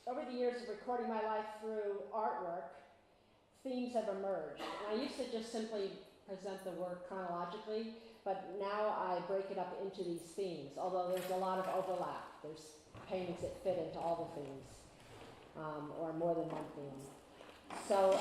Over the years of recording my life through artwork, themes have emerged. And I used to just simply present the work chronologically, but now I break it up into these themes, although there's a lot of overlap. There's paintings that fit into all the themes, or more than one theme. So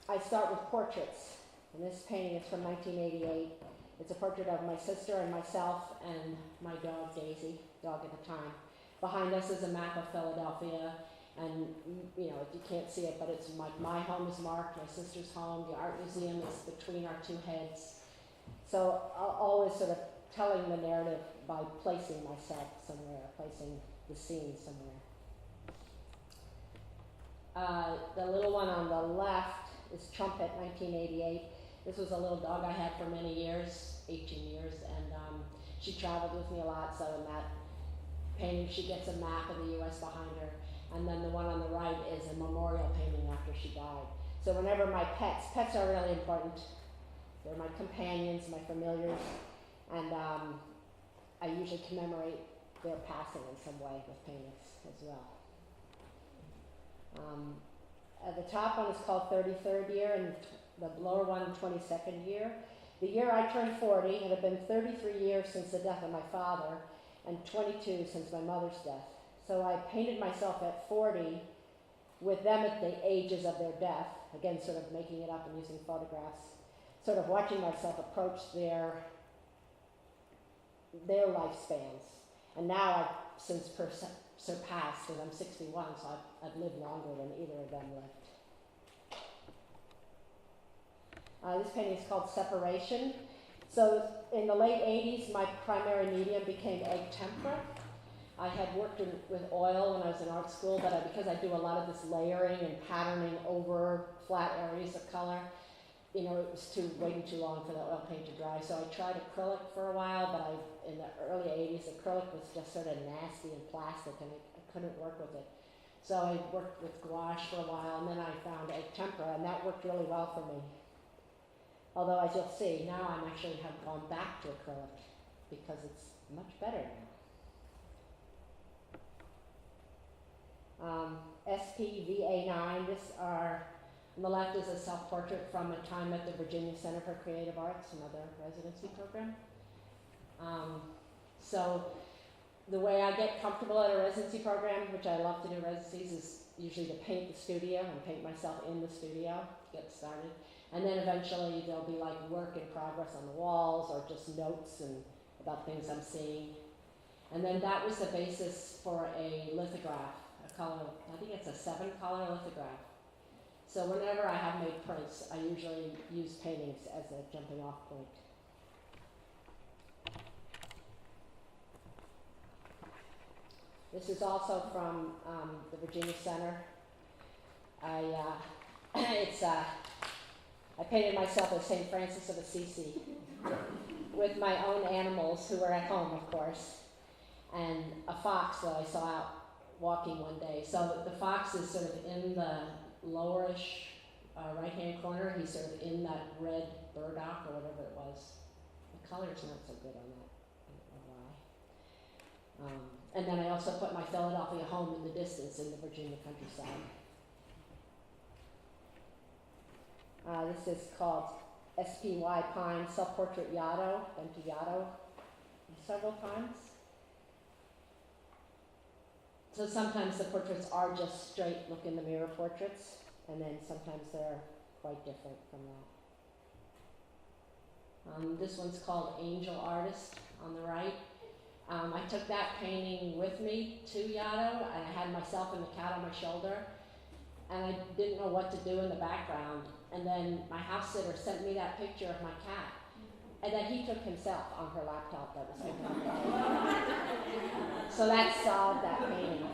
I start with portraits, and this painting is from 1988. It's a portrait of my sister and myself and my dog, Daisy, dog at the time. Behind us is a map of Philadelphia, and you can't see it, but it's like my home is marked, my sister's home, the art museum is between our two heads. So always sort of telling the narrative by placing myself somewhere, placing the scene somewhere. The little one on the left is Trumpet, 1988. This was a little dog I had for many years, 18 years, and she traveled with me a lot, so in that painting she gets a map of the U.S. behind her, and then the one on the right is a memorial painting after she died. So whenever my pets are really important. They're my companions, my familiars, and I usually commemorate their passing in some way with paintings as well. The top one is called 33rd year, and the lower one, 22nd year. The year I turned 40, it had been 33 years since the death of my father, and 22 since my mother's death. So I painted myself at 40 with them at the ages of their death, again sort of making it up and using photographs, sort of watching myself approach their lifespans. And now I've since surpassed, because I'm 61, so I've lived longer than either of them lived. This painting is called Separation. So in the late 80s, my primary medium became egg tempera. I had worked with oil when I was in art school, but because I do a lot of this layering and patterning over flat areas of color, it was waiting too long for the oil paint to dry. So I tried acrylic for a while, but in the early 80s, acrylic was just sort of nasty and plastic, and I couldn't work with it. So I worked with gouache for a while, and then I found egg tempera, and that worked really well for me. Although, as you'll see, now I'm actually have gone back to acrylic because it's much better now. SPVA9, on the left is a self-portrait from a time at the Virginia Center for Creative Arts, another residency program. So the way I get comfortable at a residency program, which I love to do residencies, is usually to paint the studio and paint myself in the studio to get started. And then eventually there'll be like work in progress on the walls or just notes and about things I'm seeing. And then that was the basis for a lithograph, a color, I think it's a 7-color lithograph. So whenever I have made prints, I usually use paintings as a jumping off point. This is also from the Virginia Center. I painted myself as St. Francis of Assisi with my own animals, who were at home, of course, and a fox that I saw out walking one day. So the fox is sort of in the lowerish right-hand corner. He's sort of in that red burdock or whatever it was. The color's not so good on that. I don't know why. And then I also put my Philadelphia home in the distance in the Virginia countryside. This is called SPY Pine Self-Portrait Yaddo, been to Yaddo several times. So sometimes the portraits are just straight look in the mirror portraits, and then sometimes they're quite different from that. This one's called Angel Artist on the right. I took that painting with me to Yaddo, and I had myself and the cat on my shoulder, and I didn't know what to do in the background. And then my house sitter sent me that picture of my cat, and then he took himself on her laptop that was taken on the So that solved that painting.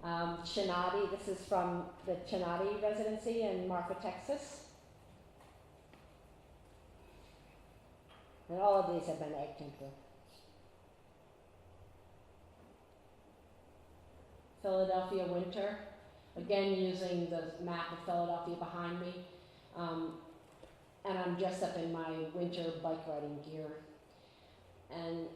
Chinati, this is from the Chinati residency in Marfa, Texas. And all of these have been egg tempera. Philadelphia winter, again using the map of Philadelphia behind me. And I'm dressed up in my winter bike riding gear. And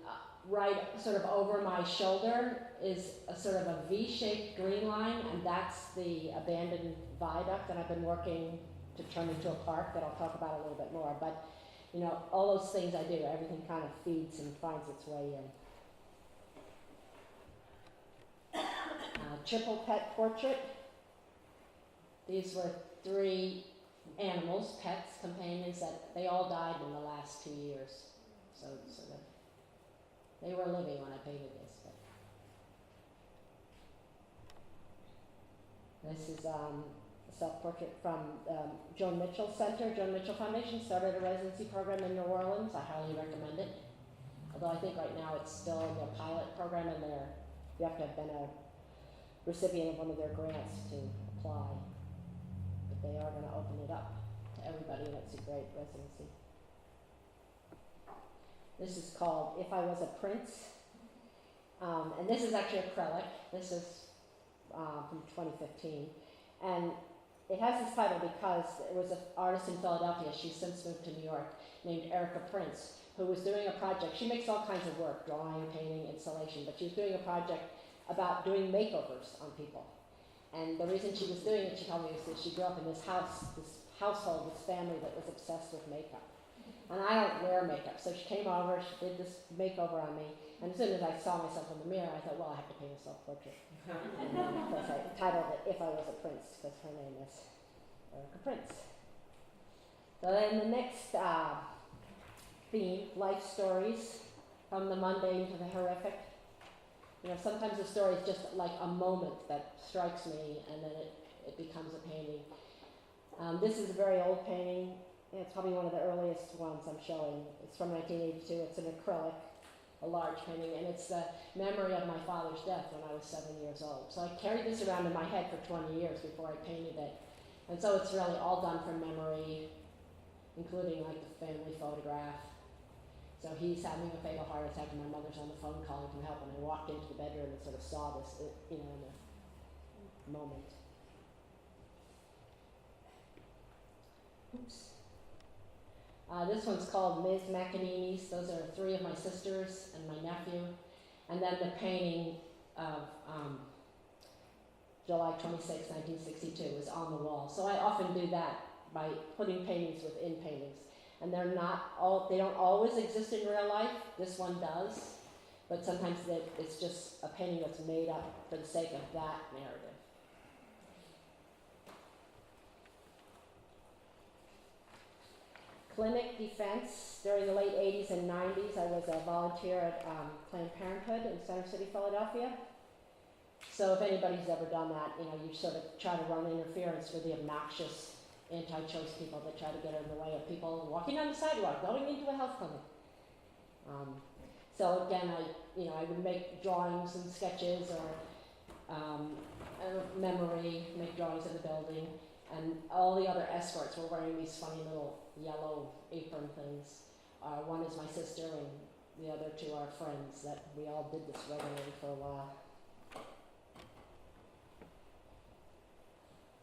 right sort of over my shoulder is a sort of a V-shaped green line, and that's the abandoned viaduct that I've been working to turn into a park that I'll talk about a little bit more. But, you know, all those things I do, everything kind of feeds and finds its way in. Triple pet portrait. These were 3 animals, pets, companions, that they all died in the last 2 years. So they were living when I painted this. But this is a self-portrait from Joan Mitchell Center. Joan Mitchell Foundation started a residency program in New Orleans. I highly recommend it. Although I think right now it's still in their pilot program, and you have to have been a recipient of one of their grants to apply. But they are going to open it up to everybody, and it's a great residency. This is called If I Was a Prince. And this is actually acrylic. This is from 2015. And it has this title because there was an artist in Philadelphia, she's since moved to New York, named Erica Prince, who was doing a project. She makes all kinds of work, drawing, painting, installation, but she was doing a project about doing makeovers on people. And the reason she was doing it, she told me, was that she grew up in this household, this family that was obsessed with makeup. And I don't wear makeup, so she came over, she did this makeover on me, and as soon as I saw myself in the mirror, I thought, well, I have to paint a self-portrait. And of course, I titled it If I Was a Prince, because her name is Erica Prince. So then the next theme, life stories, from the mundane to the horrific. You know, sometimes the story is just like a moment that strikes me, and then it becomes a painting. This is a very old painting. It's probably one of the earliest ones I'm showing. It's from 1982. It's an acrylic, a large painting, and it's the memory of my father's death when I was 7 years old. So I carried this around in my head for 20 years before I painted it. And so it's really all done from memory, including like the family photograph. So he's having a fatal heart attack, and my mother's on the phone calling for help, and I walked into the bedroom and sort of saw this, you know, in a moment. Oops. This one's called Ms. McEneaney's. Those are 3 of my sisters and my nephew. And then the painting of July 26, 1962 is on the wall. So I often do that by putting paintings within paintings. And they don't always exist in real life. This one does. But sometimes it's just a painting that's made up for the sake of that narrative. Clinic defense. During the late 80s and 90s, I was a volunteer at Planned Parenthood in Center City, Philadelphia. So if anybody's ever done that, you know, you sort of try to run interference with the obnoxious anti-choice people that try to get in the way of people walking down the sidewalk, going into a health clinic. So again, I would make drawings and sketches or memory, make drawings of the building. And all the other escorts were wearing these funny little yellow apron things. One is my sister, and the other 2 are friends that we all did this regularly for a while.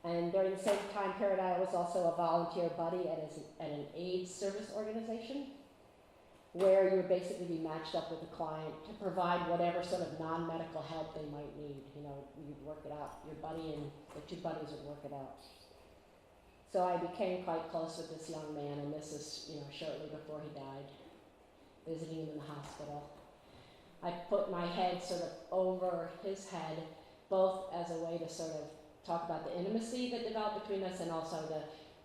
And during the same time period, I was also a volunteer buddy at an AIDS service organization, where you would basically be matched up with a client to provide whatever sort of non-medical help they might need. You know, you'd work it out. Your buddy and the 2 buddies would work it out. So I became quite close with this young man, and this is, you know, shortly before he died, visiting him in the hospital. I put my head sort of over his head, both as a way to sort of talk about the intimacy that developed between us and also to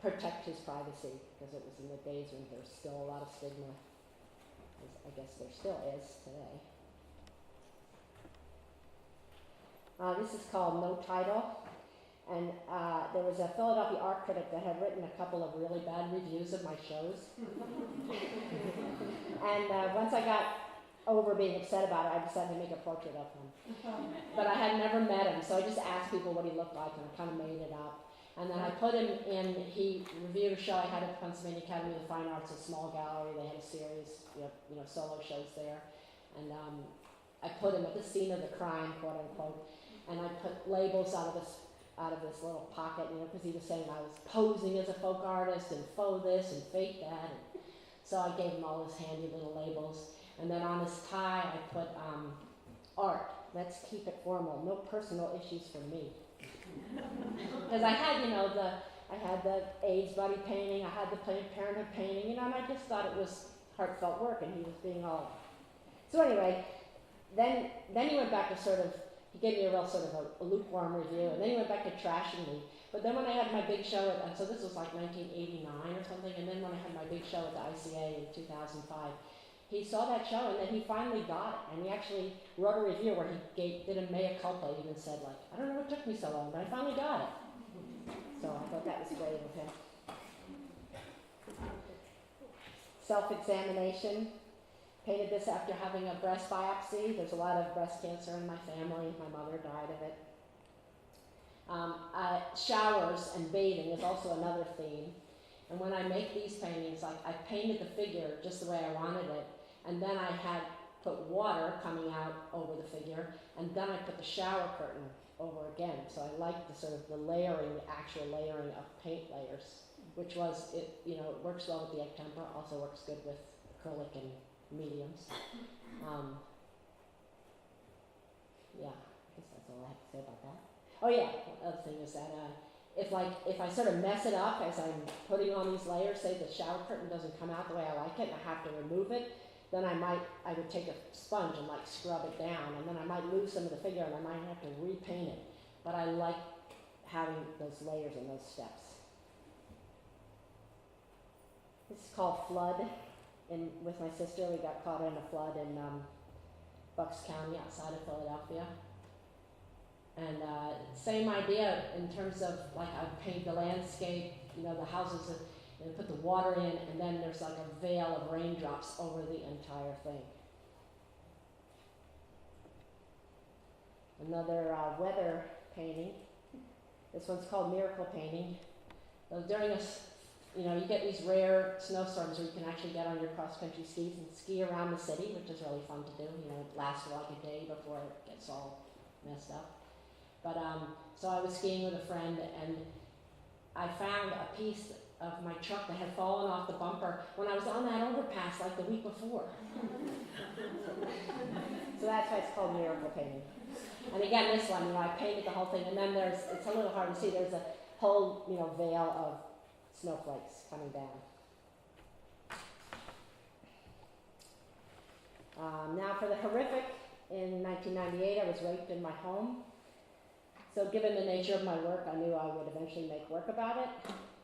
protect his privacy, because it was in the days when there was still a lot of stigma, as I guess there still is today. This is called No Title. And there was a Philadelphia art critic that had written a couple of really bad reviews of my shows. And once I got over being upset about it, I decided to make a portrait of him. But I had never met him, so I just asked people what he looked like, and I kind of made it up. And then I put him in, he reviewed a show I had at the Pennsylvania Academy of the Fine Arts, a small gallery. They had a series, you know, solo shows there. And I put him at the scene of the crime, quote unquote, and I put labels out of this little pocket, you know, because he was saying I was posing as a folk artist and faux this and fake that. And so I gave him all his handy little labels. And then on his tie, I put art. Let's keep it formal. No personal issues for me. Because I had, I had the AIDS buddy painting, I had the Planned Parenthood painting, and I just thought it was heartfelt work, and he was being all. So anyway, then he went back to he gave me a real sort of a lukewarm review, and then he went back to trashing me. But then when I had my big show, and so this was like 1989 or something, and then when I had my big show at the ICA in 2005, he saw that show, and then he finally got it, and he actually wrote a review where he did a mea culpa, even said like, I don't know what took me so long, but I finally got it. So I thought that was great of him. Self-examination. Painted this after having a breast biopsy. There's a lot of breast cancer in my family. My mother died of it. Showers and bathing is also another theme. And when I make these paintings, I painted the figure just the way I wanted it, and then I had put water coming out over the figure, and then I put the shower curtain over again. So I like the sort of the layering, the actual layering of paint layers, which was, it works well with the egg temper, also works good with acrylic and mediums. Yeah, I guess that's all I have to say about that. Oh yeah, the other thing is that if I sort of mess it up as I'm putting on these layers, say the shower curtain doesn't come out the way I like it and I have to remove it, then I would take a sponge and scrub it down, and then I might lose some of the figure and I might have to repaint it. But I like having those layers and those steps. This is called Flood. With my sister, we got caught in a flood in Bucks County outside of Philadelphia. And same idea in terms of I paint the landscape, the houses, put the water in, and then there's a veil of raindrops over the entire thing. Another weather painting. This one's called Miracle Painting. So during you get these rare snowstorms where you can actually get on your cross-country skis and ski around the city, which is really fun to do. It lasts for a day before it gets all messed up. But so I was skiing with a friend, and I found a piece of my truck that had fallen off the bumper when I was on that overpass the week before. So that's why it's called Miracle Painting. And again, this one, I painted the whole thing, and then it's a little hard to see, there's a whole, veil of snowflakes coming down. Now for the horrific, in 1998 I was raped in my home. So given the nature of my work, I knew I would eventually make work about it.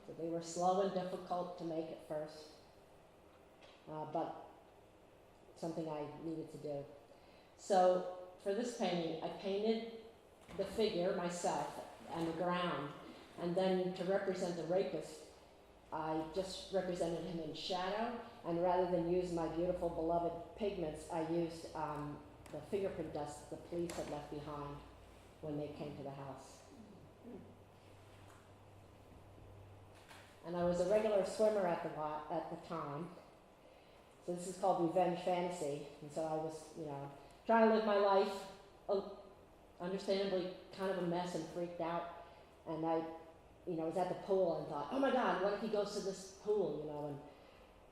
So they were slow and difficult to make at first, but something I needed to do. So for this painting, I painted the figure myself and the ground, and then to represent the rapist, I just represented him in shadow, and rather than use my beautiful beloved pigments, I used the fingerprint dust the police had left behind when they came to the house. And I was a regular swimmer at the time, so this is called Revenge Fantasy, and so I was, trying to live my life, understandably kind of a mess and freaked out, and I was at the pool and thought, oh my God, what if he goes to this pool,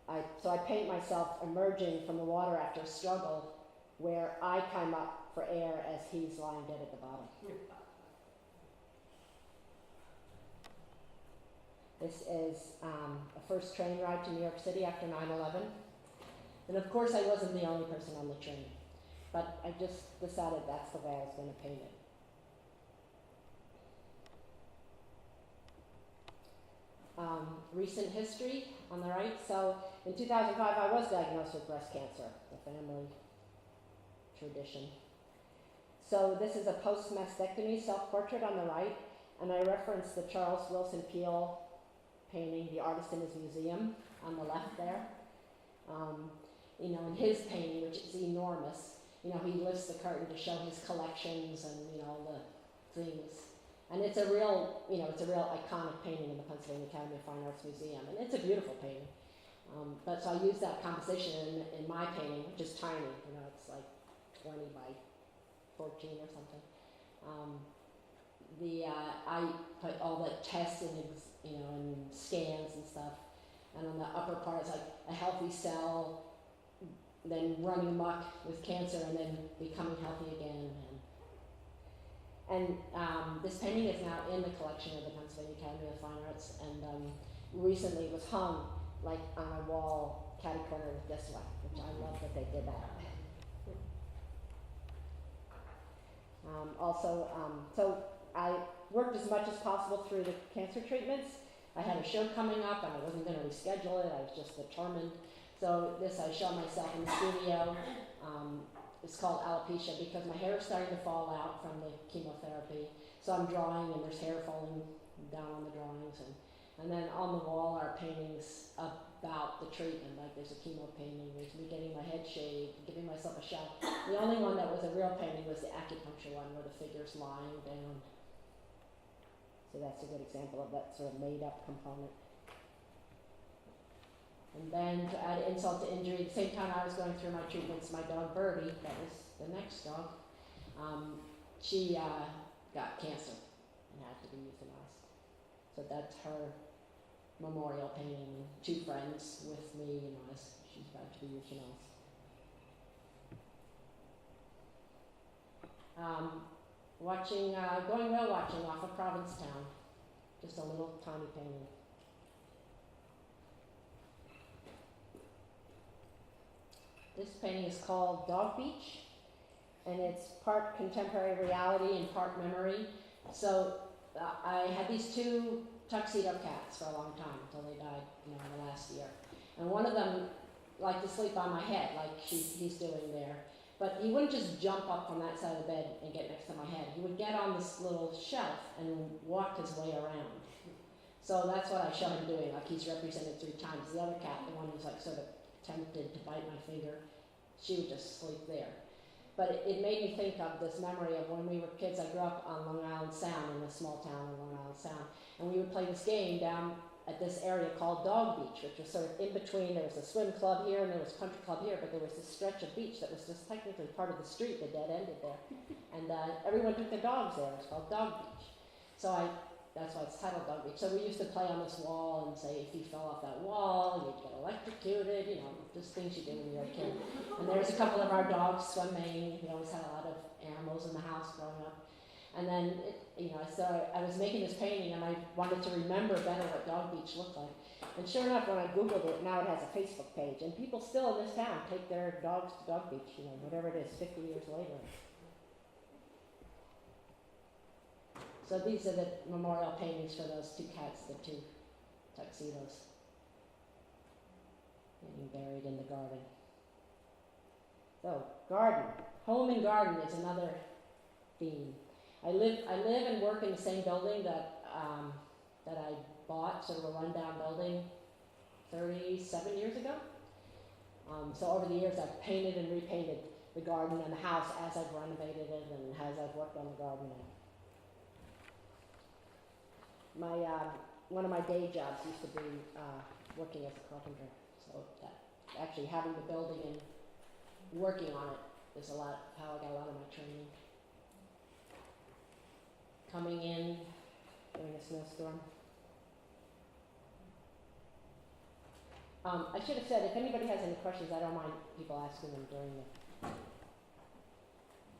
and so I paint myself emerging from the water after a struggle where I climb up for air as he's lying dead at the bottom. This is a first train ride to New York City after 9/11. And of course I wasn't the only person on the train, but I just decided that's the way I was going to paint it. Recent history on the right. So in 2005 I was diagnosed with breast cancer, the family tradition. So this is a post-mastectomy self-portrait on the right, and I reference the Charles Wilson Peale painting, The Artist in His Museum, on the left there. In his painting, which is enormous, he lifts the curtain to show his collections and, the things. And it's a real iconic painting in the Pennsylvania Academy of Fine Arts Museum, and it's a beautiful painting. But so I use that composition in my painting, which is tiny, it's 20 by 14 or something. I put all the tests and scans and stuff, and on the upper part it's a healthy cell then running amok with cancer and then becoming healthy again. And this painting is now in the collection of the Pennsylvania Academy of Fine Arts, and recently it was hung like on a wall, catty corner with this one, which I love that they did that. So I worked as much as possible through the cancer treatments. I had a show coming up and I wasn't going to reschedule it, I was just determined. So this I show myself in the studio. It's called alopecia because my hair is starting to fall out from the chemotherapy. So I'm drawing and there's hair falling down on the drawings. And then on the wall are paintings about the treatment, like there's a chemo painting, there's me getting my head shaved, giving myself a shot. The only one that was a real painting was the acupuncture one where the figure's lying down. So that's a good example of that sort of made up component. And then to add insult to injury, at the same time I was going through my treatments, my dog Birdie, that was the next dog, she got cancer and had to be euthanized. So that's her memorial painting, 2 friends with me, as she's about to be euthanized. Going whale watching off of Provincetown, just a little tiny painting. This painting is called Dog Beach, and it's part contemporary reality and part memory. So I had these 2 tuxedo cats for a long time until they died, in the last year. And one of them liked to sleep on my head, like he's doing there. But he wouldn't just jump up from that side of the bed and get next to my head. He would get on this little shelf and walk his way around. So that's what I show him doing, like he's represented 3 times. The other cat, the one who's like sort of tempted to bite my finger, she would just sleep there. But it made me think of this memory of when we were kids. I grew up on Long Island Sound, in a small town on Long Island Sound, and we would play this game down at this area called Dog Beach, which was sort of in between. There was a swim club here and there was a country club here, but there was this stretch of beach that was just technically part of the street, the dead ended there. And everyone took their dogs there. It was called Dog Beach. So that's why it's titled Dog Beach. So we used to play on this wall and say if you fell off that wall, you'd get electrocuted, just things you did when you were a kid. And there was a couple of our dogs swimming. We always had a lot of animals in the house growing up. And then, so I was making this painting and I wanted to remember better what Dog Beach looked like. And sure enough, when I Googled it, now it has a Facebook page. And people still in this town take their dogs to Dog Beach, whatever it is, 50 years later. So these are the memorial paintings for those 2 cats, the 2 tuxedos, getting buried in the garden. So, garden. Home and garden is another theme. I live and work in the same building that I bought, sort of a rundown building, 37 years ago. So over the years I've painted and repainted the garden and the house as I've renovated it and as I've worked on the garden. One of my day jobs used to be working as a carpenter, so that actually having the building and working on it is how I got a lot of my training. Coming in during a snowstorm. I should have said, if anybody has any questions, I don't mind people asking them during the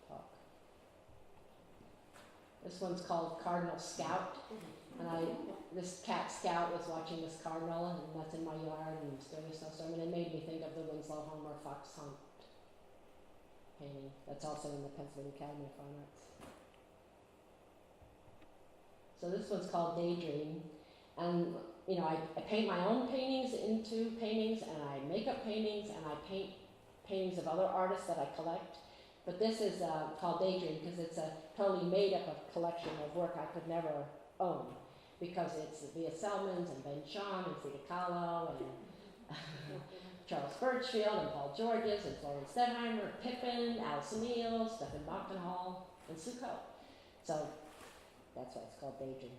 talk. This one's called Cardinal Scout. And this cat Scout was watching this cardinal, and that's in my yard, and it's during a snowstorm, and it made me think of the Winslow Homer Fox Hunt painting. That's also in the Pennsylvania Academy of Fine Arts. So this one's called Daydream, and I paint my own paintings into paintings, and I make up paintings, and I paint paintings of other artists that I collect. But this is called Daydream because it's a totally made up collection of work I could never own, because it's Via Selmans and Ben Shahn and Frida Kahlo and Charles Birchfield and Paul Georges and Florian Stedheimer, Pippin, Alice O'Neill, Stephen Bachtenhall, and Sukkot. So that's why it's called Daydream.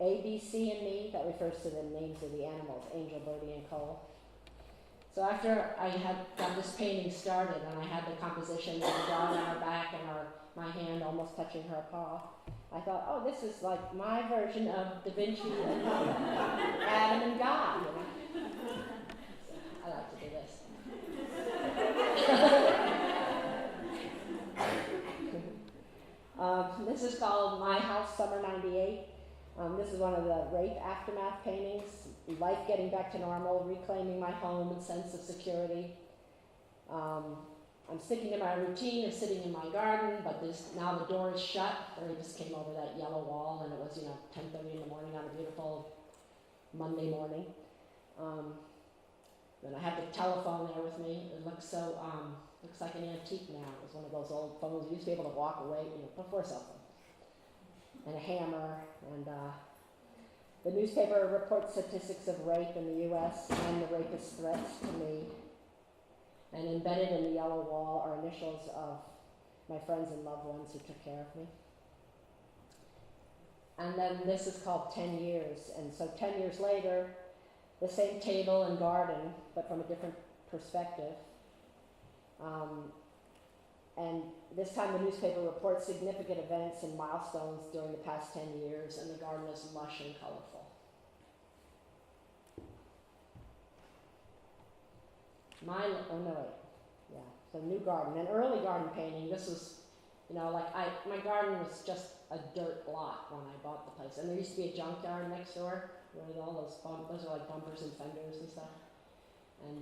A, B, C, and me, that refers to the names of the animals, Angel, Birdie, and Cole. So after I had got this painting started and I had the composition with the dog on her back and my hand almost touching her paw, I thought, oh, this is like my version of Da Vinci and Adam and God. You know? I like to do this. This is called My House Summer 98. This is one of the rape aftermath paintings. Life getting back to normal, reclaiming my home and sense of security. I'm sticking to my routine of sitting in my garden, but now the door is shut. Or just came over that yellow wall, and it was 10:30 in the morning on a beautiful Monday morning. Then I have the telephone there with me. It looks so looks like an antique now. It was one of those old phones. You used to be able to walk away, before cell phones. And a hammer, and the newspaper reports statistics of rape in the U.S. and the rapist's threats to me. And embedded in the yellow wall are initials of my friends and loved ones who took care of me. And then this is called 10 years. And so 10 years later, the same table and garden, but from a different perspective. And this time the newspaper reports significant events and milestones during the past 10 years, and the garden is lush and colorful. So new garden, an early garden painting. This was, my garden was just a dirt lot when I bought the place. And there used to be a junkyard next door where all those are like bumpers and fenders and stuff. And,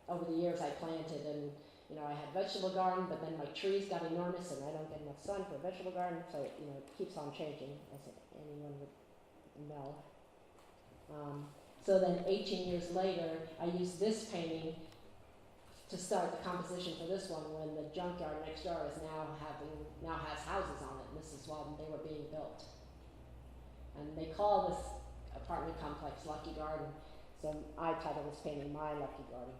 over the years I planted, and, I had vegetable garden, but then my trees got enormous and I don't get enough sun for a vegetable garden, so, it keeps on changing, as anyone would know. So then 18 years later, I used this painting to start the composition for this one when the junkyard next door is now has houses on it, and this is while they were being built. And they call this apartment complex Lucky Garden, so I titled this painting My Lucky Garden.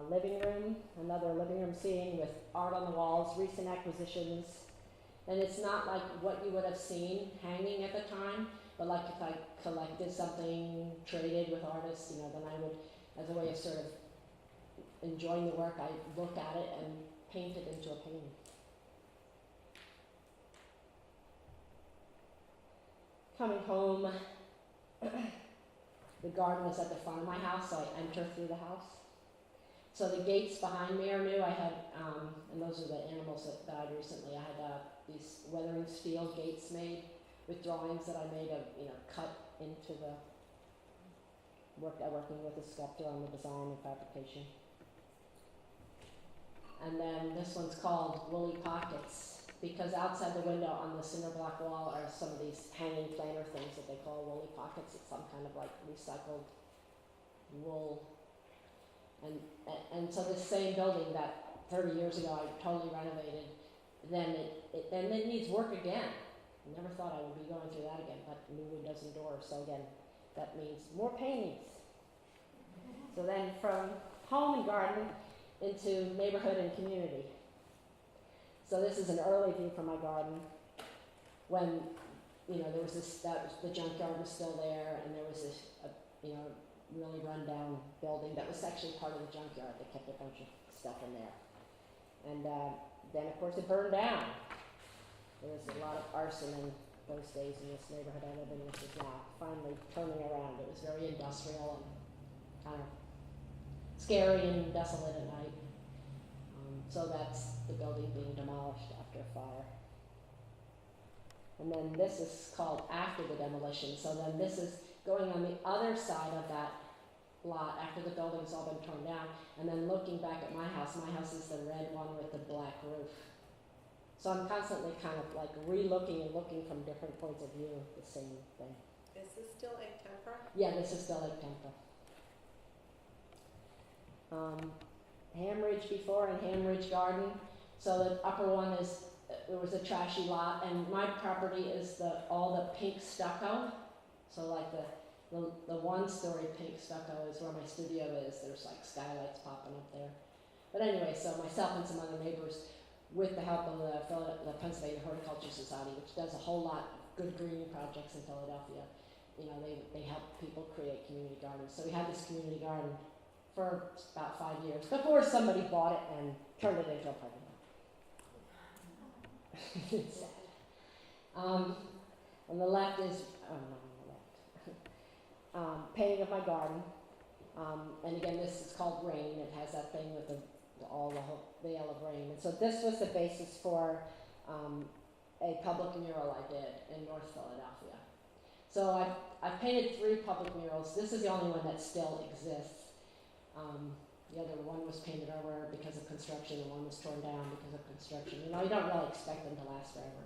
Living room, another living room scene with art on the walls, recent acquisitions. And it's not like what you would have seen hanging at the time, but like if I collected something, traded with artists, then I would, as a way of sort of enjoying the work, I'd look at it and paint it into a painting. Coming home, the garden is at the front of my house, so I enter through the house. So the gates behind me are new. I had, and those are the animals that died recently. I had these weathering steel gates made with drawings that I made of, cut into the working with a sculptor on the design and fabrication. And then this one's called Woolly Pockets, because outside the window on the cinder block wall are some of these hanging planter things that they call woolly pockets. It's some kind of like recycled wool. And so this same building that 30 years ago I totally renovated, then it needs work again. I never thought I would be going through that again, but new windows and doors, so again, that means more paintings. So then from home and garden into neighborhood and community. So this is an early view from my garden when, there was the junkyard was still there, and there was this, really run-down building that was actually part of the junkyard. They kept a bunch of stuff in there. And then, of course, it burned down. There was a lot of arson in those days in this neighborhood I live in, which is now finally turning around. It was very industrial and kind of scary and desolate at night. So that's the building being demolished after a fire. And then this is called After the Demolition. So then this is going on the other side of that lot after the building's all been torn down, and then looking back at my house. My house is the red one with the black roof. So I'm constantly kind of like re-looking and looking from different points of view of the same thing. Is this still egg tempera? Yeah, this is still egg tempera. Ham Ridge before and Ham Ridge Garden. So the upper one is, there was a trashy lot, and my property is all the pink stucco. So like the one-story pink stucco is where my studio is. There's like skylights popping up there. But anyway, so myself and some other neighbors, with the help of the Pennsylvania Horticulture Society, which does a whole lot of good greening projects in Philadelphia, they help people create community gardens. So we had this community garden for about 5 years before somebody bought it and turned it into a parking lot. It's sad. On the left is, not on the left, painting of my garden. And again, this is called Rain. It has that thing with the whole veil of rain. And so this was the basis for a public mural I did in North Philadelphia. So I've painted 3 public murals. This is the only one that still exists. The other one was painted over because of construction, and one was torn down because of construction. You know, you don't really expect them to last forever.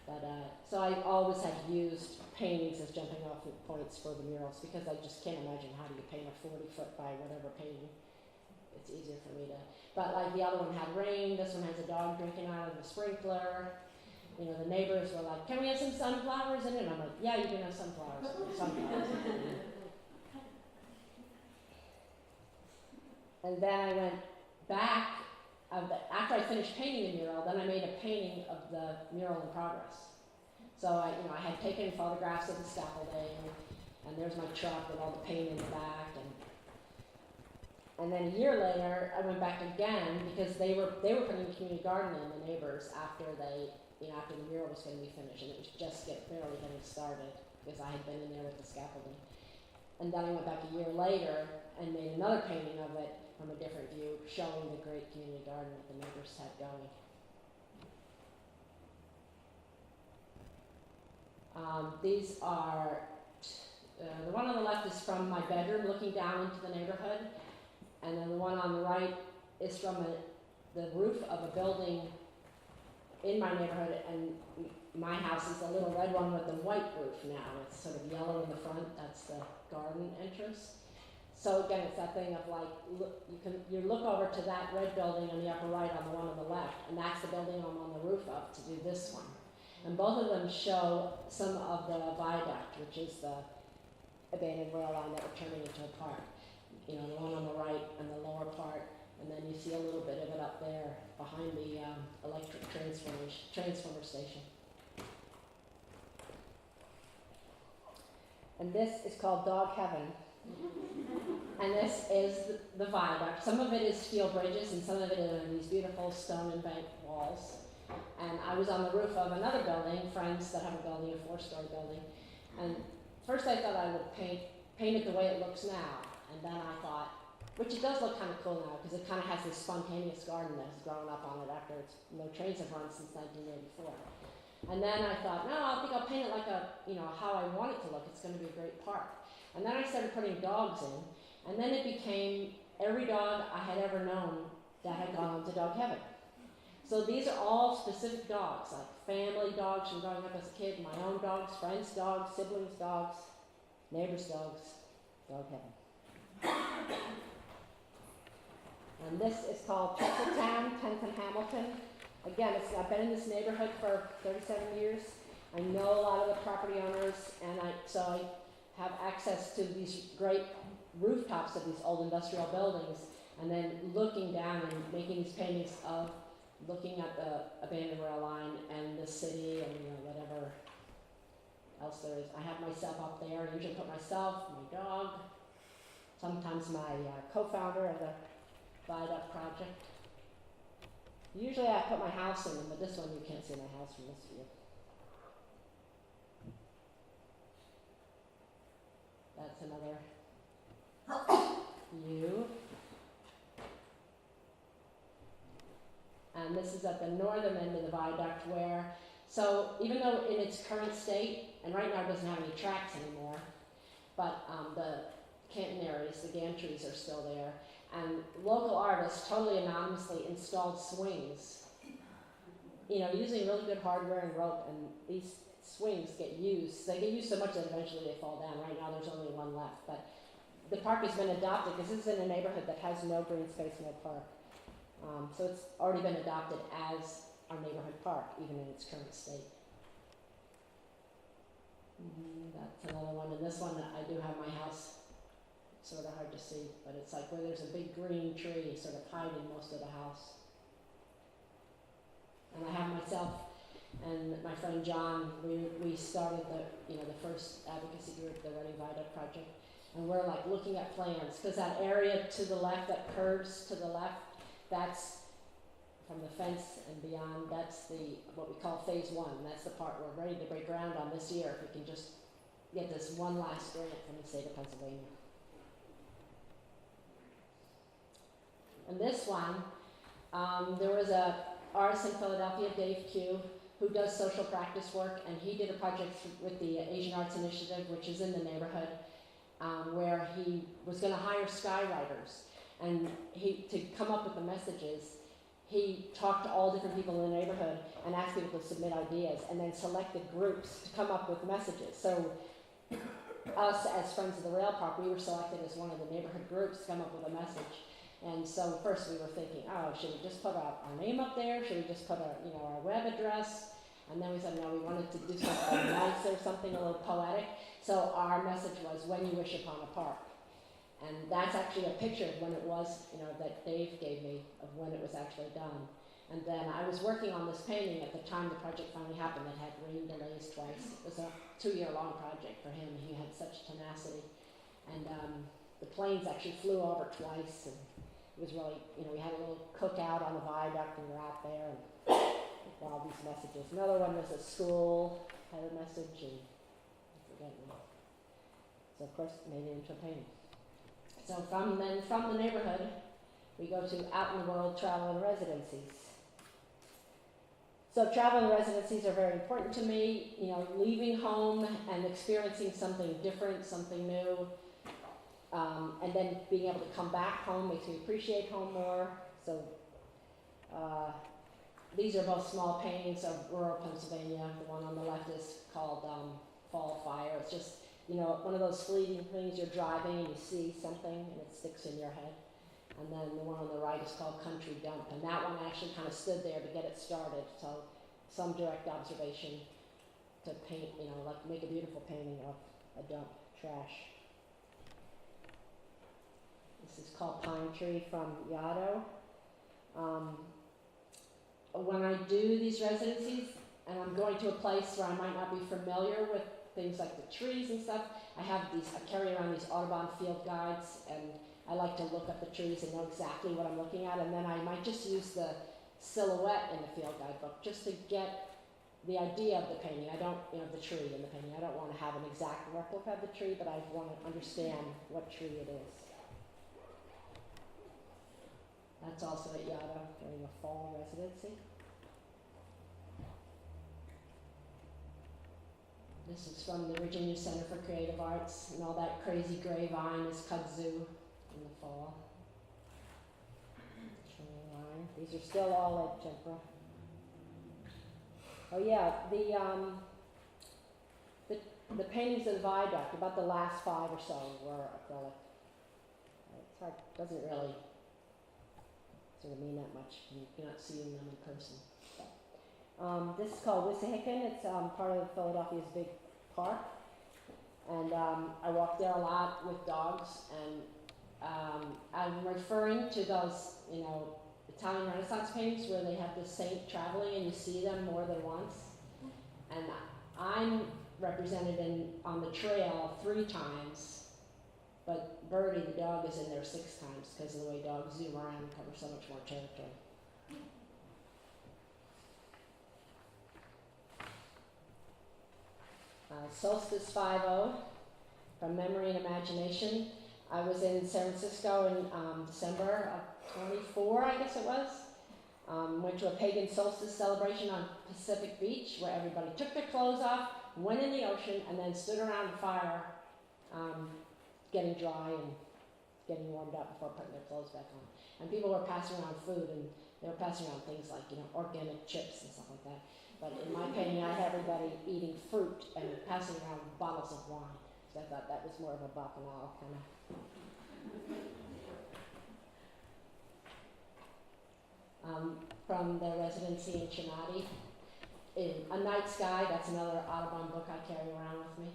But so I always have used paintings as jumping off points for the murals because I just can't imagine how do you paint a 40-foot by whatever painting. It's easier for me to. But like the other one had rain. This one has a dog drinking out of the sprinkler. You know, the neighbors were like, "Can we have some sunflowers in it?" And I'm like, "Yeah, you can have sunflowers." Sunflowers. And then I went back, after I finished painting the mural, then I made a painting of the mural in progress. So I had taken photographs of the scaffolding, and there's my truck with all the paint in the back, and then a year later, I went back again because they were putting a community garden in, the neighbors, after after the mural was going to be finished, and it was just barely getting started because I had been in there with the scaffolding. And then I went back a year later and made another painting of it from a different view, showing the great community garden that the neighbors had going. These are, the one on the left is from my bedroom looking down into the neighborhood, and then the one on the right is from the roof of a building in my neighborhood, and my house is the little red one with the white roof now. It's sort of yellow in the front. That's the garden entrance. So again, it's that thing of like, you look over to that red building on the upper right on the one on the left, and that's the building I'm on the roof of to do this one. And both of them show some of the viaduct, which is the abandoned rail line that we're turning into a park. You know, the one on the right and the lower part, and then you see a little bit of it up there behind the electric transformer station. And this is called Dog Heaven. And this is the viaduct. Some of it is steel bridges, and some of it are these beautiful stone embanked walls. And I was on the roof of another building, friends that have a building, a 4-story building. And first I thought I would paint it the way it looks now. And then I thought, which it does look kind of cool now, because it kind of has this spontaneous garden that has grown up on it after no trains have run since 1984. And then I thought, no, I think I'll paint it like how I want it to look. It's going to be a great park. And then I started putting dogs in, and then it became every dog I had ever known that had gone to Dog Heaven. So these are all specific dogs, like family dogs from growing up as a kid, my own dogs, friends' dogs, siblings' dogs, neighbors' dogs, Dog Heaven. And this is called Chestertown, 10th and Hamilton. Again, I've been in this neighborhood for 37 years. I know a lot of the property owners, and so I have access to these great rooftops of these old industrial buildings, and then looking down and making these paintings of looking at the abandoned rail line and the city and whatever else there is. I have myself up there. I usually put myself, my dog, sometimes my co-founder of the Viaduct project. Usually I put my house in them, but this one you can't see my house from this view. That's another view. And this is at the northern end of the viaduct where, so even though in its current state, and right now it doesn't have any tracks anymore, but the McEneaney's, the gantries are still there, and local artists totally anonymously installed swings, using really good hardware and rope, and these swings get used. They get used so much that eventually they fall down. Right now there's only one left, but the park has been adopted because this is in a neighborhood that has no green space, no park. So it's already been adopted as our neighborhood park, even in its current state. That's another one, and this one I do have my house. Sort of hard to see, but it's like where there's a big green tree sort of hiding most of the house. And I have myself and my friend John, we started the first advocacy group, the Reading Viaduct Project, and we're like looking at plans, because that area to the left, that curves to the left, that's from the fence and beyond, that's what we call phase one. That's the part we're ready to break ground on this year if we can just get this one last grant from the state of Pennsylvania. And this one, there was a artist in Philadelphia, Dave Q, who does social practice work, and he did a project with the Asian Arts Initiative, which is in the neighborhood, where he was going to hire skywriters, and to come up with the messages, he talked to all different people in the neighborhood and asked people to submit ideas, and then selected groups to come up with messages. So us, as Friends of the Rail Park, we were selected as one of the neighborhood groups to come up with a message. And so first we were thinking, oh, should we just put our name up there? Should we just put our web address? And then we said, no, we wanted to do something nice or something a little poetic. So our message was, when you wish upon a park. And that's actually a picture of when it was, that Dave gave me of when it was actually done. And then I was working on this painting at the time the project finally happened. It had rain delays twice. It was a 2-year-long project for him. He had such tenacity. And the planes actually flew over twice. And it was really, we had a little cookout on the viaduct and we were out there and all these messages. Another one was a school, had a message, and I forget now. So of course made it into a painting. So from the neighborhood, we go to out in the world travel and residencies. So travel and residencies are very important to me, leaving home and experiencing something different, something new. And then being able to come back home makes me appreciate home more. So these are both small paintings of rural Pennsylvania. The one on the left is called Fall Fire. It's just, one of those fleeting things. You're driving and you see something and it sticks in your head. And then the one on the right is called Country Dump. And that one actually kind of stood there to get it started. So some direct observation to paint, like make a beautiful painting of a dump, trash. This is called Pine Tree from Yaddo. When I do these residencies, and I'm going to a place where I might not be familiar with things like the trees and stuff, I carry around these Audubon field guides, and I like to look up the trees and know exactly what I'm looking at, and then I might just use the silhouette in the field guide book just to get the idea of the painting. I don't, the tree in the painting. I don't want to have an exact replica of the tree, but I want to understand what tree it is. That's also at Yaddo during a fall residency. This is from the Virginia Center for Creative Arts, and all that crazy gray vine is kudzu in the fall. These are still all at tempera. Oh yeah, the paintings of the viaduct, about the last 5 or so were acrylic. It's hard, doesn't really sort of mean that much when you're not seeing them in person. This is called Wissahickon. It's part of Philadelphia's big park. And I walk there a lot with dogs, and I'm referring to those, Italian Renaissance paintings where they have the saint traveling and you see them more than once. And I'm represented on the trail 3 times, but Birdie, the dog, is in there 6 times because of the way dogs zoom around and cover so much more territory. Solstice 5-0, from Memory and Imagination. I was in San Francisco in December of 24, I guess it was. Went to a pagan solstice celebration on Pacific Beach where everybody took their clothes off, went in the ocean, and then stood around the fire getting dry and getting warmed up before putting their clothes back on. And people were passing around food, and they were passing around things like, organic chips and stuff like that. But in my painting, I had everybody eating fruit and passing around bottles of wine. So I thought that was more of a bacchanal kind of. From the residency in Chinati, in A Night Sky, that's another Audubon book I carry around with me.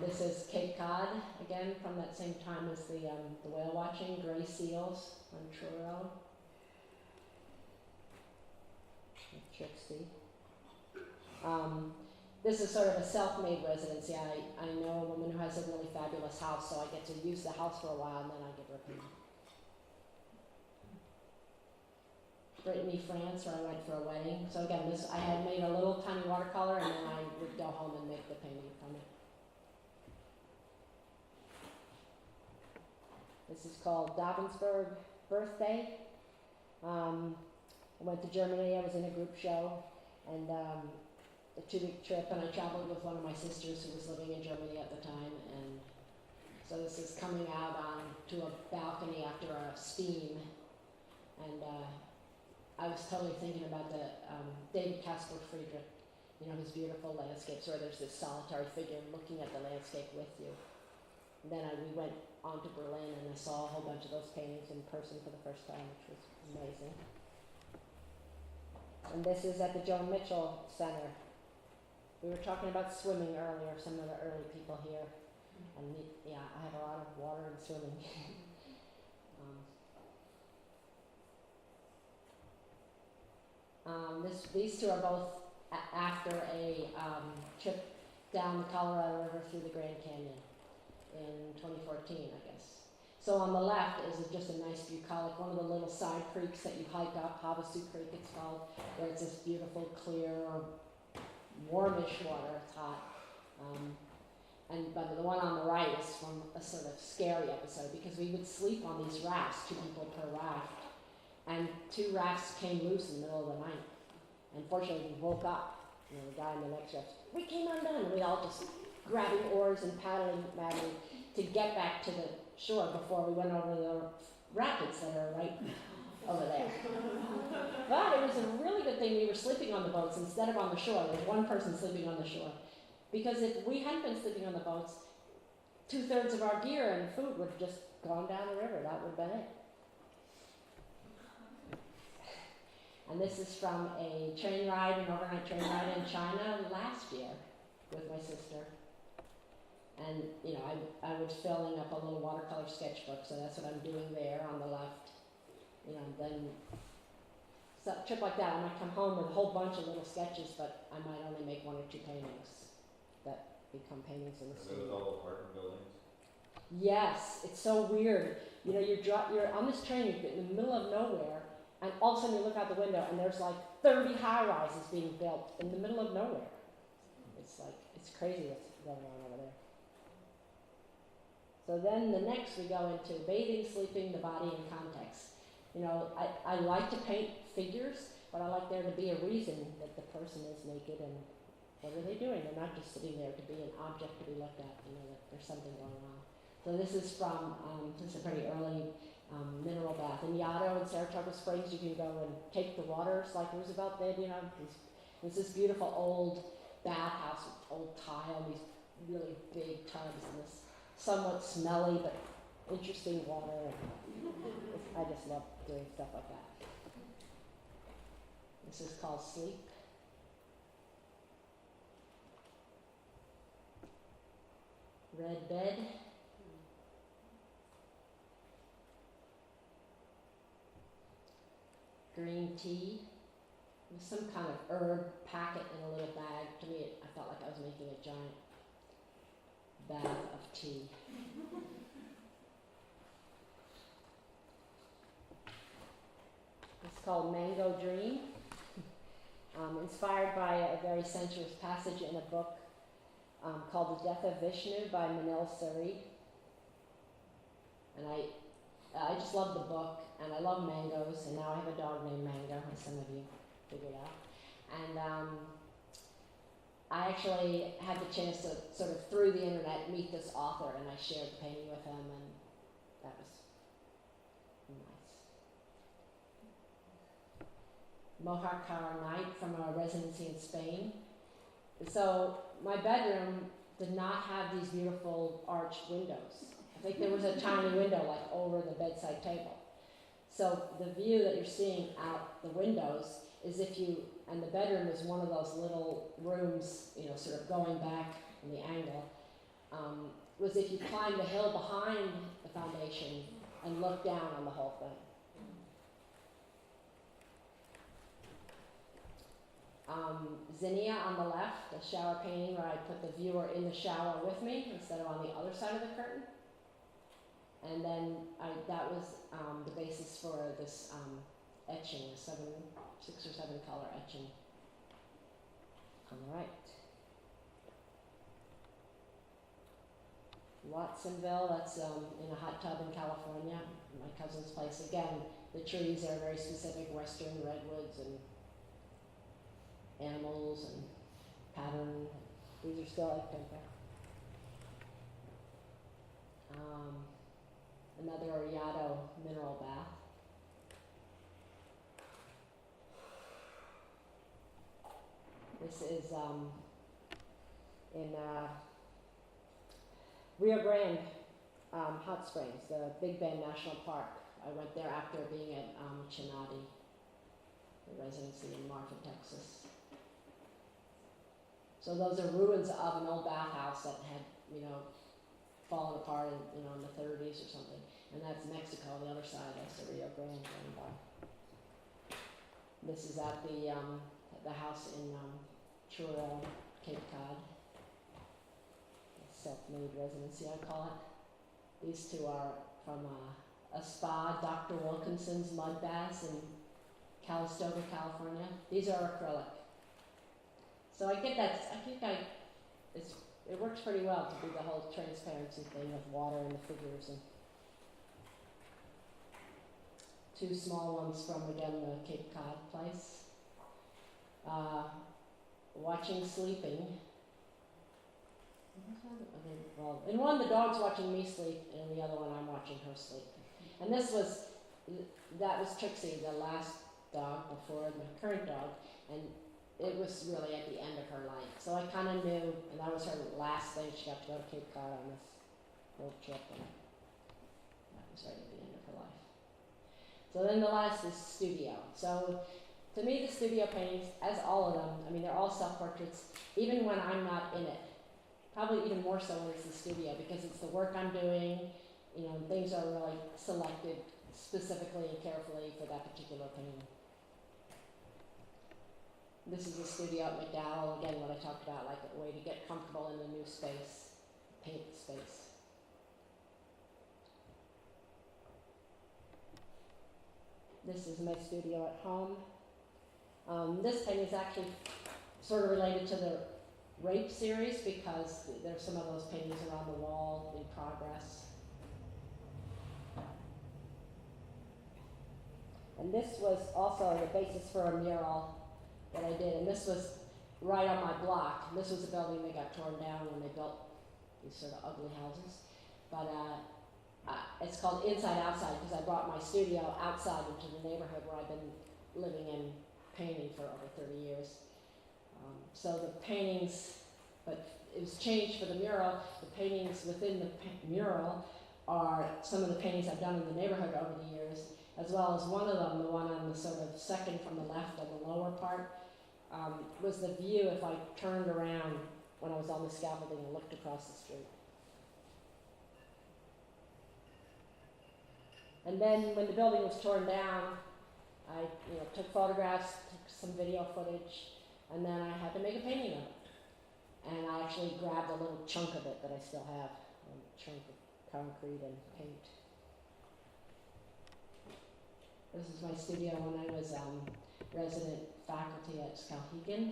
This is Cape Cod, again, from that same time as the whale watching, gray seals on Truro. Trixie. this is sort of a self-made residency. I know a woman who has a really fabulous house, so I get to use the house for a while and then I give her a painting. Brittany, France, where I went for a wedding. So again, this I had made a little tiny watercolor and then I would go home and make the painting from it. This is called Davensburg Birthday. I went to Germany. I was in a group show and a 2-week trip, and I traveled with one of my sisters who was living in Germany at the time. And so this is coming out onto a balcony after a steam, and I was totally thinking about the David Caspar Friedrich, you know, his beautiful landscapes where there's this solitary figure looking at the landscape with you. And then we went on to Berlin and I saw a whole bunch of those paintings in person for the first time, which was amazing. And this is at the Joan Mitchell Center. We were talking about swimming earlier, some of the early people here. And yeah, I have a lot of water and swimming. These two are both after a trip down the Colorado River through the Grand Canyon in 2014, I guess. So on the left is just a nice bucolic, one of the little side creeks that you hike up, Havasu Creek it's called, where it's this beautiful, clear, warmish water. It's hot. But the one on the right is from a sort of scary episode because we would sleep on these rafts, 2 people per raft, and 2 rafts came loose in the middle of the night. And fortunately, we woke up. You know, the guy in the next raft, we came undone, and we all just grabbing oars and paddling madly to get back to the shore before we went over the rapids that are right over there. But it was a really good thing we were sleeping on the boats instead of on the shore. There was one person sleeping on the shore. Because if we hadn't been sleeping on the boats, 2/3 of our gear and food would have just gone down the river. That would have been it. And this is from a train ride, an overnight train ride in China last year with my sister. And, you know, I was filling up a little watercolor sketchbook, so that's what I'm doing there on the left. You know, then so a trip like that, I might come home with a whole bunch of little sketches, but I might only make 1 or 2 paintings that become paintings in the studio. With all the apartment buildings? Yes, it's so weird. You know, you're on this train, you're in the middle of nowhere, and all of a sudden you look out the window and there's like 30 high-rises being built in the middle of nowhere. It's like, it's crazy what's going on over there. So then the next we go into bathing, sleeping, the body, and context. You know, I like to paint figures, but I like there to be a reason that the person is naked and what are they doing? They're not just sitting there to be an object to be looked at, you know, that there's something going on. So this is from, this is a pretty early mineral bath. In Yaddo in Saratoga Springs, you can go and take the waters like Roosevelt did, you know. There's this beautiful old bathhouse with old tile, these really big tubs, and this somewhat smelly but interesting water. I just love doing stuff like that. This is called Sleep. Red bed. Green tea. With some kind of herb packet in a little bag. To me, I felt like I was making a giant bath of tea. It's called Mango Dream. Inspired by a very sensuous passage in a book called The Death of Vishnu by Manil Suri. And I just love the book, and I love mangoes, and now I have a dog named Mango, as some of you figured out. And I actually had the chance to sort of through the internet meet this author, and I shared the painting with him, and that was nice. Mojácar Night from a residency in Spain. So my bedroom did not have these beautiful arched windows. I think there was a tiny window like over the bedside table. So the view that you're seeing out the windows is if you, and the bedroom is one of those little rooms, you know, sort of going back in the angle, was if you climb the hill behind the foundation and look down on the whole thing. zinnia on the left, a shower painting where I put the viewer in the shower with me instead of on the other side of the curtain. And then that was the basis for this etching, a 6 or 7 color etching on the right. Watsonville, that's in a hot tub in California, my cousin's place. Again, the trees are very specific, western redwoods and animals and pattern. These are still at temper. Another Oriato mineral bath. This is in Rio Grande Hot Springs, the Big Bend National Park. I went there after being at Chinati, the residency in Marfa, Texas. So those are ruins of an old bathhouse that had, fallen apart in, in the 30s or something. And that's Mexico, the other side, that's the Rio Grande. This is at the house in Truro, Cape Cod. Self-made residency, I call it. These two are from a spa, Dr. Wilkinson's mud baths in Calistoga, California. These are acrylic. So I get that, it works pretty well to do the whole transparency thing with water and the figures. And 2 small ones from, again, the Cape Cod place. Watching Sleeping. Okay, well, in one, the dog's watching me sleep, and in the other one, I'm watching her sleep. And that was Trixie, the last dog before my current dog, and it was really at the end of her life. So I kind of knew, and that was her last thing. She got to go to Cape Cod on this little trip, and that was right at the end of her life. So then the last is studio. So to me, the studio paintings, as all of them, they're all self-portraits, even when I'm not in it. Probably even more so when it's the studio, because it's the work I'm doing, things are really selected specifically and carefully for that particular painting. This is a studio at McDowell, again, what I talked about, like a way to get comfortable in a new space, paint space. This is my studio at home. This painting is actually sort of related to the Rape series because there's some of those paintings around the wall in progress. And this was also the basis for a mural that I did, and this was right on my block. This was a building that got torn down when they built these sort of ugly houses. But it's called Inside Outside because I brought my studio outside into the neighborhood where I've been living and painting for over 30 years. So the paintings, but it was changed for the mural. The paintings within the mural are some of the paintings I've done in the neighborhood over the years, as well as one of them, the one on the sort of second from the left on the lower part, was the view if I turned around when I was on the scaffolding and looked across the street. And then when the building was torn down, I took photographs, took some video footage, and then I had to make a painting of it. And I actually grabbed a little chunk of it that I still have, a chunk of concrete and paint. This is my studio when I was resident faculty at Skowhegan.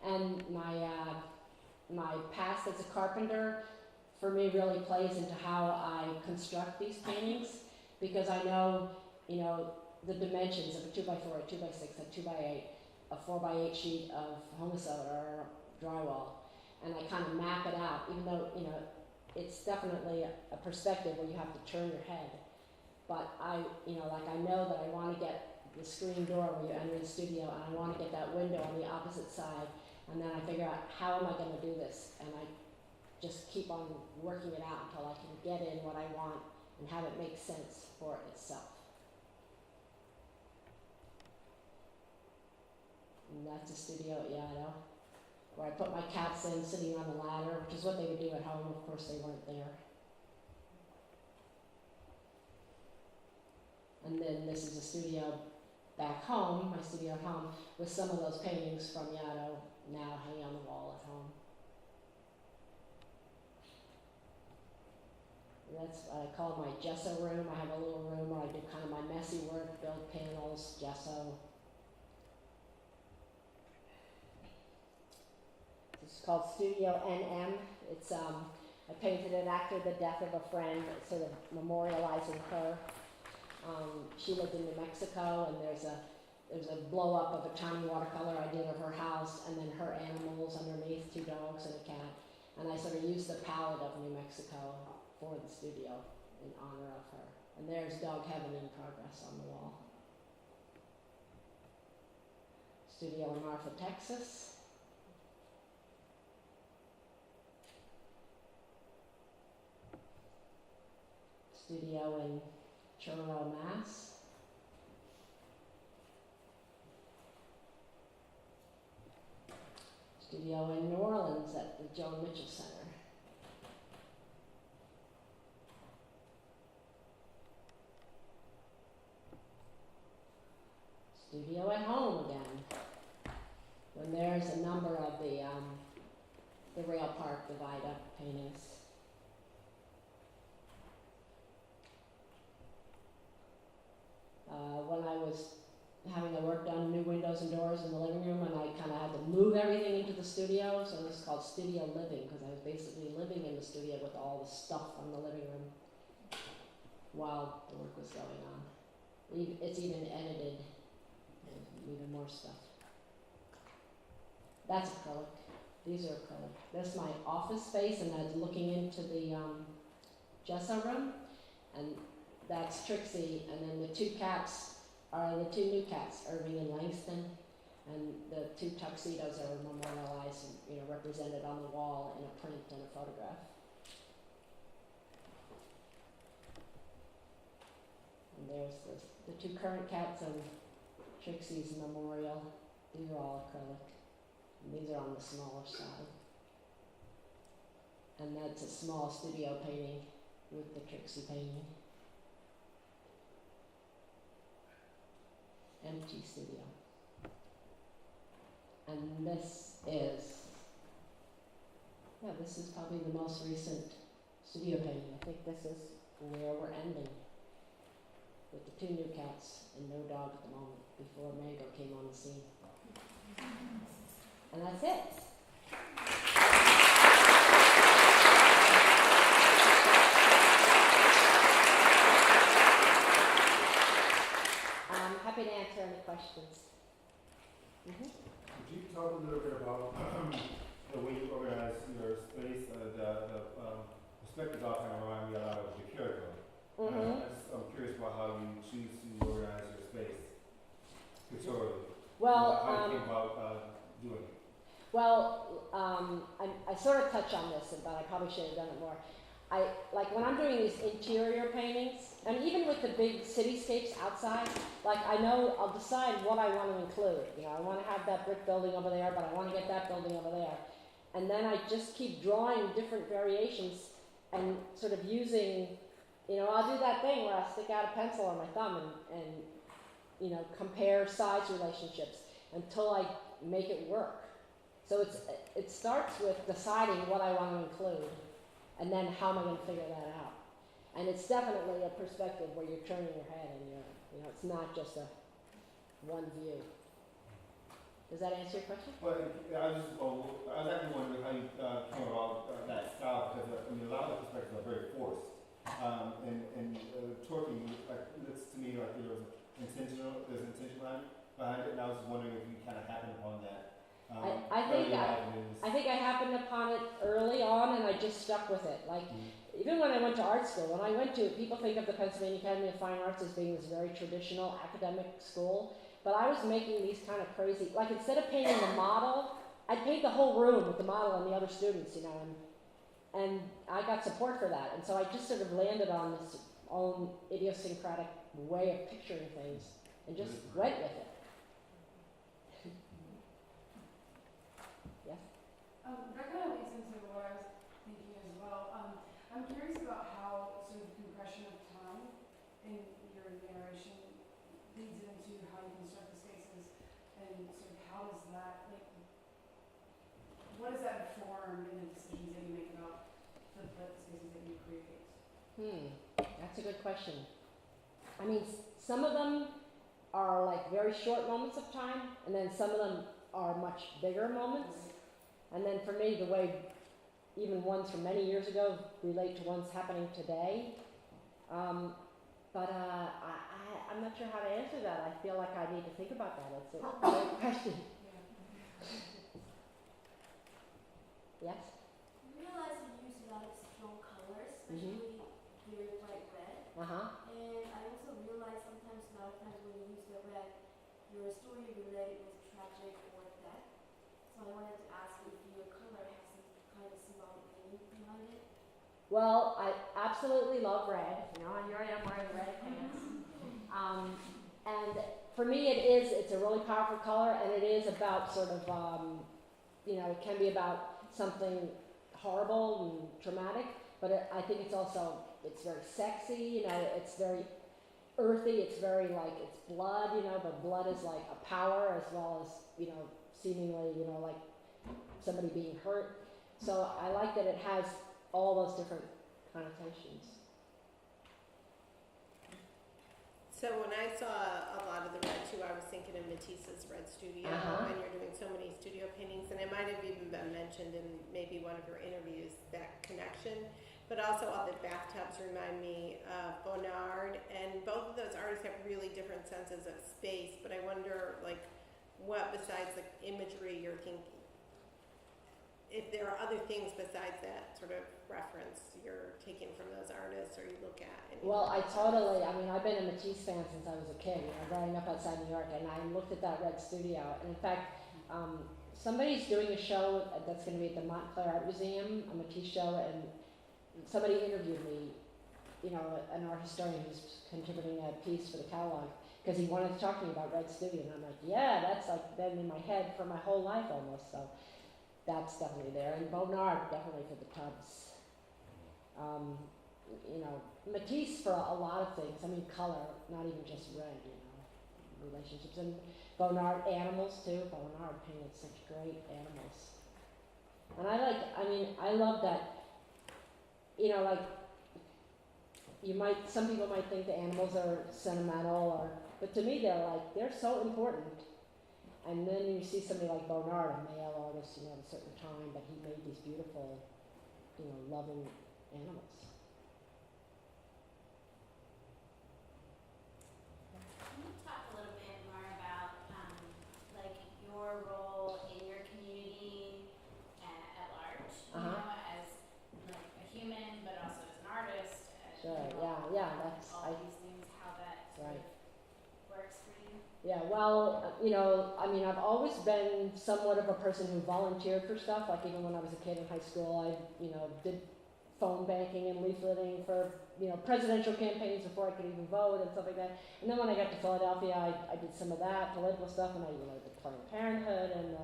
And my past as a carpenter, for me, really plays into how I construct these paintings, because I know, the dimensions of a 2x4, a 2x6, a 2x8, a 4x8 sheet of Homosoda or drywall, and I kind of map it out, even though, it's definitely a perspective where you have to turn your head. But I know that I want to get the screen door where you enter the studio, and I want to get that window on the opposite side, and then I figure out how am I going to do this, and I just keep on working it out until I can get in what I want and have it make sense for itself. And that's a studio at Yaddo, where I put my cats in sitting on the ladder, which is what they would do at home. Of course, they weren't there. And then this is a studio back home, my studio at home, with some of those paintings from Yaddo now hanging on the wall at home. And that's what I call my gesso room. I have a little room where I do kind of my messy work, build panels, gesso. It's called Studio NM. It's I painted it after the death of a friend, sort of memorializing her. She lived in New Mexico, and there's a blow up of a tiny watercolor I did of her house, and then her animals underneath, 2 dogs and a cat. And I sort of used the palette of New Mexico for the studio in honor of her. And there's Dog Heaven in progress on the wall. Studio in Marfa, Texas. Studio in Truro, Mass. Studio in New Orleans at the Joan Mitchell Center. Studio at home again. When there's a number of the Rail Park Divide Up paintings. When I was having the work done, new windows and doors in the living room, and I kind of had to move everything into the studio, so this is called studio living, because I was basically living in the studio with all the stuff from the living room while the work was going on. It's even edited, even more stuff. That's acrylic. These are acrylic. That's my office space, and that's looking into the gesso room, and that's Trixie, and then the 2 cats are the 2 new cats, Irving and Langston, and the 2 tuxedos are memorialized and represented on the wall in a print and a photograph. And there's the 2 current cats and Trixie's memorial. These are all acrylic, and these are on the smaller side. And that's a small studio painting with the Trixie painting. Empty studio. And this is probably the most recent studio painting. I think this is where we're ending, with the 2 new cats and no dog at the moment, before Mango came on the scene. And that's it. Happy to answer any questions. Could you talk a little bit about the way you organize your space? The perspectives all kind of remind me a lot of the character. I'm curious about how you choose to organize your space pictorially. Well, how you think about doing it. Well, I sort of touch on this, but I probably should have done it more. Like when I'm doing these interior paintings, and even with the big cityscapes outside, like I know I'll decide what I want to include. I want to have that brick building over there, but I want to get that building over there. And then I just keep drawing different variations and sort of using, I'll do that thing where I stick out a pencil on my thumb and compare size relationships until I make it work. So it starts with deciding what I want to include, and then how am I going to figure that out? And it's definitely a perspective where you're turning your head and it's not just a one view. Does that answer your question? Well, I was actually wondering how you came about that style, because a lot of the perspectives are very forced. And Torquay, looks to me like there's intention behind it, and I was just wondering if you kind of happened upon that. I think I happened upon it early on, and I just stuck with it. Even when I went to art school, people think of the Pennsylvania Academy of Fine Arts as being this very traditional academic school, but I was making these kind of crazy, like instead of painting the model, I'd paint the whole room with the model and the other students, and I got support for that, and so I just sort of landed on this own idiosyncratic way of picturing things, and just went with it. That kind of leads into what I was thinking as well. I'm curious about how sort of the compression of time in your narration leads into how you can and sort of how does that, like, what does that inform in the decisions that you make about the spaces that you create? That's a good question. I mean, some of them are like very short moments of time, and then some of them are much bigger moments. And then for me, the way even ones from many years ago relate to ones happening today. I'm not sure how to answer that. I feel like I need to think about that. It's a great question. Yes? I realize you use a lot of strong colors, especially very bright red. And I also realize sometimes, a lot of times when you use the red, your story related with tragic or death. So I wanted to ask if your color has some kind of symbolic meaning behind it. Well, I absolutely love red. You know, here I am wearing red pants. And for me, it's a really powerful color, and it is about sort of, it can be about something horrible and traumatic, but I think it's very sexy, it's very earthy, it's very like, it's blood, but blood is like a power as well as, seemingly, like somebody being hurt. So I like that it has all those different connotations. So when I saw a lot of the red too, I was thinking of Matisse's Red Studio, and you're doing so many studio paintings, and it might have even been mentioned in maybe one of your interviews, that connection. But also all the bathtubs remind me of Bonnard, and both of those artists have really different senses of space, but I wonder, like, what besides the imagery you're thinking, if there are other things besides that sort of reference you're taking from those artists or you look at. Well, I've been a Matisse fan since I was a kid, growing up outside New York, and I looked at that Red Studio. And in fact, somebody's doing a show that's going to be at the Montclair Art Museum, a Matisse show, and somebody interviewed me, an art historian who's contributing a piece for the catalog, because he wanted to talk to me about Red Studio, and I'm like, yeah, that's like been in my head for my whole life almost, so that's definitely there. And Bonnard, definitely for the tubs. Matisse for a lot of things. I mean, color, not even just red, relationships. And Bonnard, animals too. Bonnard painted such great animals. And I love that, some people might think the animals are sentimental, but to me they're so important. And then you see somebody like Bonnard, a male artist, at a certain time, but he made these beautiful, loving animals. Can you talk a little bit more about your role in your community at large? As like a human, but also as an artist. Sure. That's all these things. How that sort of works for you. Yeah, well, I've always been somewhat of a person who volunteered for stuff. Like even when I was a kid in high school, I, did phone banking and leafleting for, presidential campaigns before I could even vote and stuff like that. And then when I got to Philadelphia, I did some of that political stuff, and I, did Planned Parenthood and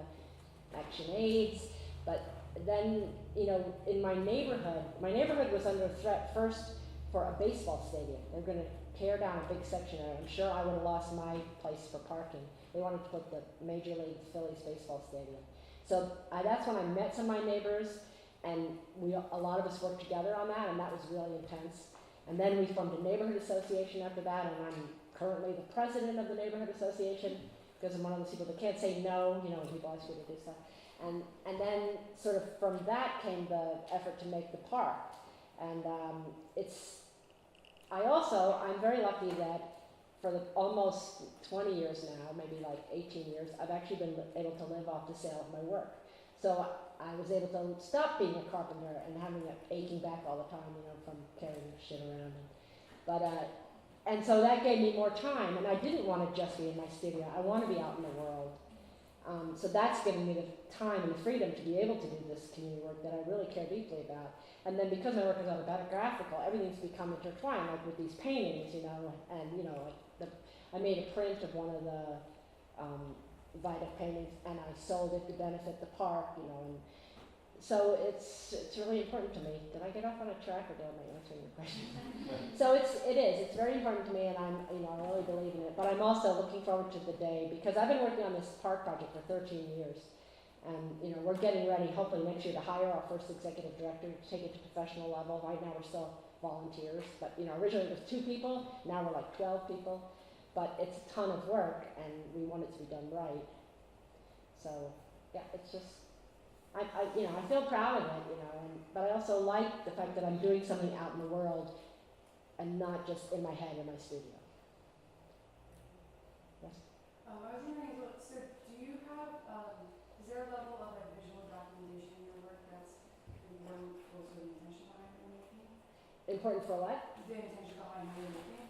McEneaney's. But then, in my neighborhood was under threat first for a baseball stadium. They're going to tear down a big section of it. I'm sure I would have lost my place for parking. They wanted to put the Major League Phillies baseball stadium. So that's when I met some of my neighbors, and a lot of us worked together on that, and that was really intense. And then we formed a neighborhood association after that, and I'm currently the president of the neighborhood association, because I'm one of those people that can't say no, when people ask you to do stuff. And then sort of from that came the effort to make the park. And I'm very lucky that for almost 20 years now, maybe like 18 years, I've actually been able to live off the sale of my work. So I was able to stop being a carpenter and having an aching back all the time, from carrying shit around. And so that gave me more time, and I didn't want to just be in my studio. I want to be out in the world. So that's given me the time and the freedom to be able to do this community work that I really care deeply about. And then because my work is autobiographical, everything's become intertwined, like with these paintings, I made a print of one of the Vita paintings, and I sold it to benefit the park, so it's really important to me. Did I get off on a track, or did I answer your question? So it's very important to me, and I really believe in it. But I'm also looking forward to the day, because I've been working on this park project for 13 years, and we're getting ready, hopefully next year, to hire our first executive director to take it to professional level. Right now we're still volunteers, but originally it was 2 people, now we're like 12 people. But it's a ton of work, and we want it to be done right. So yeah, it's just. I feel proud of it, but I also like the fact that I'm doing something out in the world and not just in my head in my studio. Yes? I was wondering, so do you have, is there a level of like visual documentation in your work that's important for sort of the intention behind your making? Important for what? The intention behind how you're making?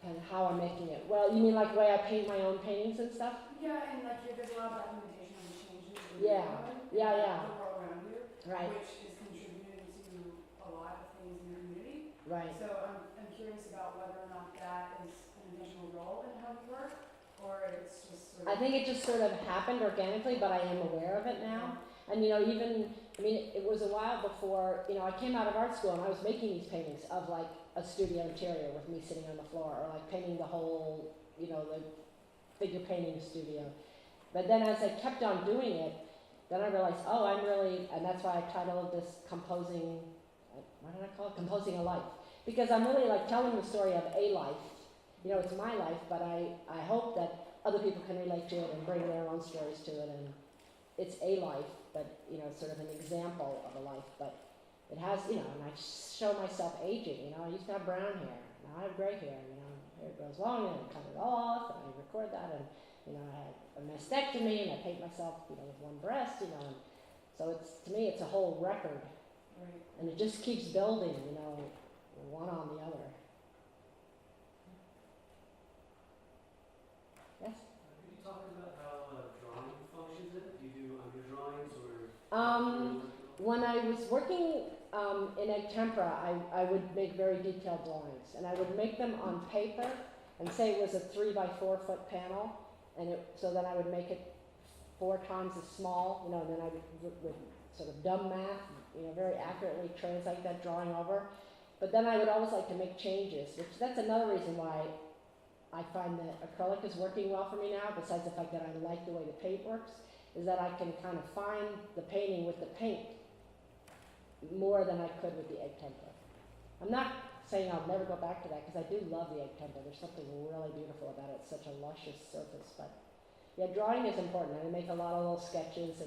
And how I'm making it. Well, you mean like the way I paint my own paintings and stuff? Yeah, and like there's a lot of documentation of the changes that Yeah. you're doing, Yeah. the world around you, Right. which is contributing to a lot of things in your community. Right. So I'm curious about whether or not that is an intentional role in how you work, or it's just sort of. I think it just sort of happened organically, but I am aware of it now. And it was a while before, I came out of art school and I was making these paintings of like a studio interior with me sitting on the floor, or like painting the whole, the figure painting studio. But then as I kept on doing it, then I realized, and that's why I titled this Composing, what did I call it? Composing a Life. Because I'm really like telling the story of a life. It's my life, but I hope that other people can relate to it and bring their own stories to it. And it's a life, but, sort of an example of a life. But it has, and I show myself aging. I used to have brown hair. Now I have gray hair. Hair grows long, and I cut it off, and I record that. And, I had a mastectomy, and I paint myself, with one breast, and so to me, it's a whole record. Right. And it just keeps building, one on the other. Yes? Could you talk about how drawing functions in it? Do you do underdrawings or? When I was working in egg tempera, I would make very detailed drawings, and I would make them on paper, and say it was a 3x4 foot panel, so then I would make it 4 times as small, and then I would sort of dumb math, very accurately translate that drawing over. But then I would always like to make changes, which that's another reason why I find that acrylic is working well for me now, besides the fact that I like the way the paint works, is that I can kind of find the painting with the paint more than I could with the egg tempera. I'm not saying I'll never go back to that, because I do love the egg tempera. There's something really beautiful about it. It's such a luscious surface. But yeah, drawing is important. I make a lot of little sketches,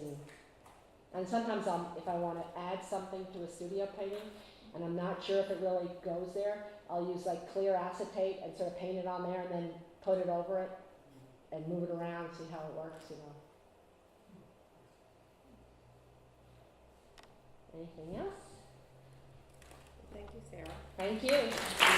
and sometimes if I want to add something to a studio painting, and I'm not sure if it really goes there, I'll use like clear acetate and sort of paint it on there, and then put it over it and move it around, see how it works, Anything else? Thank you, Sarah. Thank you.